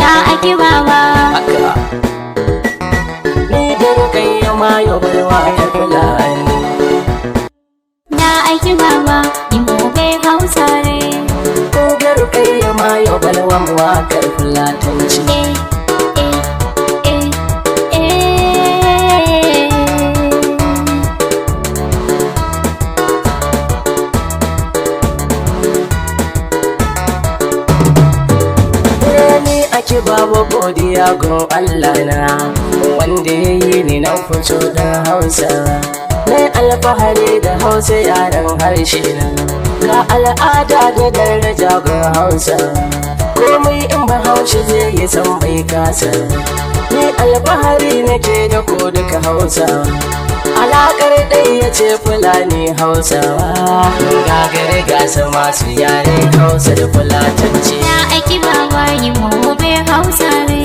Ya Aki Baba. Ni da Rukayya Mayo belwa ta Fulani. Ya Aki Baba Gimol Hausare. Ni da Rukayya Mayo belwa waƙar Fulatanci. Aki baba godiya gun Allah na wanda ya yi ni na fito da Hausa. Mai alfahari da Hausa yaren harshe na, ga al'ada da daraja gun Hausa. Komai in Bahaushe zai yi san bai kasa. Ni alfahari nake da ko duka Hausa. Alaƙar ɗaya ce Fulani Hausawa, gagare gasa masu yare Hausa da Fulatanci. Ya Aki Baba Gimol Hausare.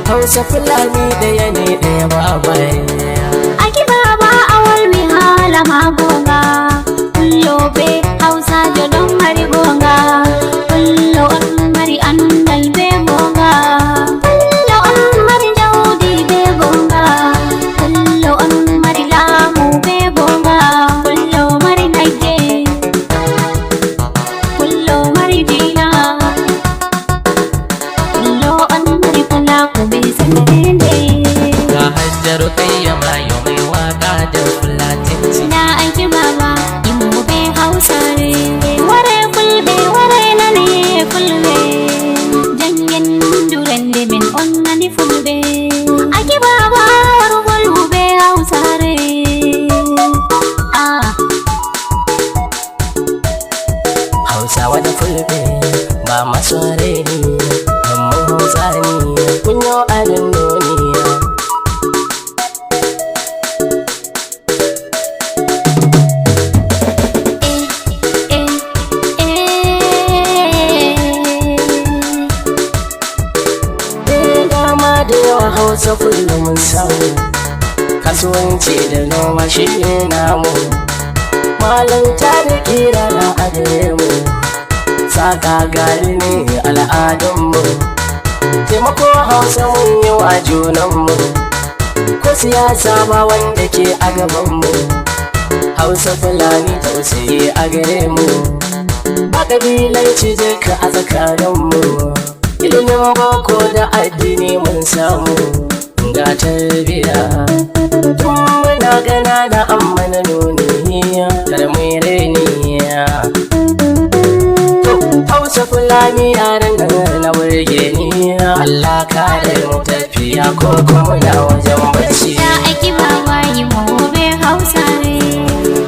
Hausa Fulani ɗaya ne ɗaya baba. Aki Baba awal mi hala magonga. Fullobe Hausa jodon mari gonga. Fullo on mari andal be gonga. Fullo on mari jawdi be gonga. Fullo on mari lamu be gonga. Fullo mari nagge. Fullo mari dina. Fullo on mari falaku be sanende. Ga Hajjar Rukayya Mayo mai waƙa da Fulatanci. Ya Aki Baba Gimol Hausare. Ware fulbe ware nane fulbe. Janyen durende min on nani fulbe. Aki Baba waru fulbe Hausare. Hausawa da Fulbe ba masu reni, amma Hausa ne kunyo adon duniya. Dama da yawa Hausa kullum mun samu, kasuwanci da noma shi ne namu. Malanta da kira na ademu, saka gari ne al'adunmu. Taimako Hausa mun yi wa junanmu, ko siyasa ba wanda ke a gabanmu. Hausa Fulani tausayi a gare mu, ba ƙabilanci duka a tsakaninmu. Ilimin boko da addini mun samu, ga tarbiya tun muna gana da amma na nuni kar mu reni. Hausa Fulani yaran nan na burge ni, Allah kare mu tafiya ko kuma na wajen bacci. Ya Aki Baba Gimol Hausare.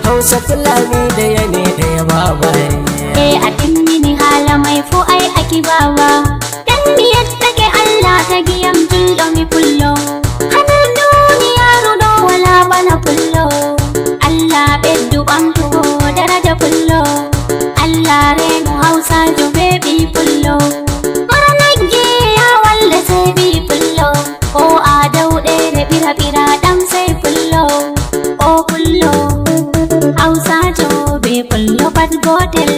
Hausa Fulani ɗaya ne ɗaya baba. A timmini hala mai fu ai Aki Baba. Dan miyar take Allah ta giyam tullo mi fullo. Hanar duniya rudo wala bana fullo. Allah beddu ɓamtugo daraja fullo. Allah renu Hausa jo bebi fullo. Mara nagge ya walle sai bi fullo. O a dauɗe da ɓira-ɓira ɗan sai fullo. O fullo Hausa jo be fullo pat gotel.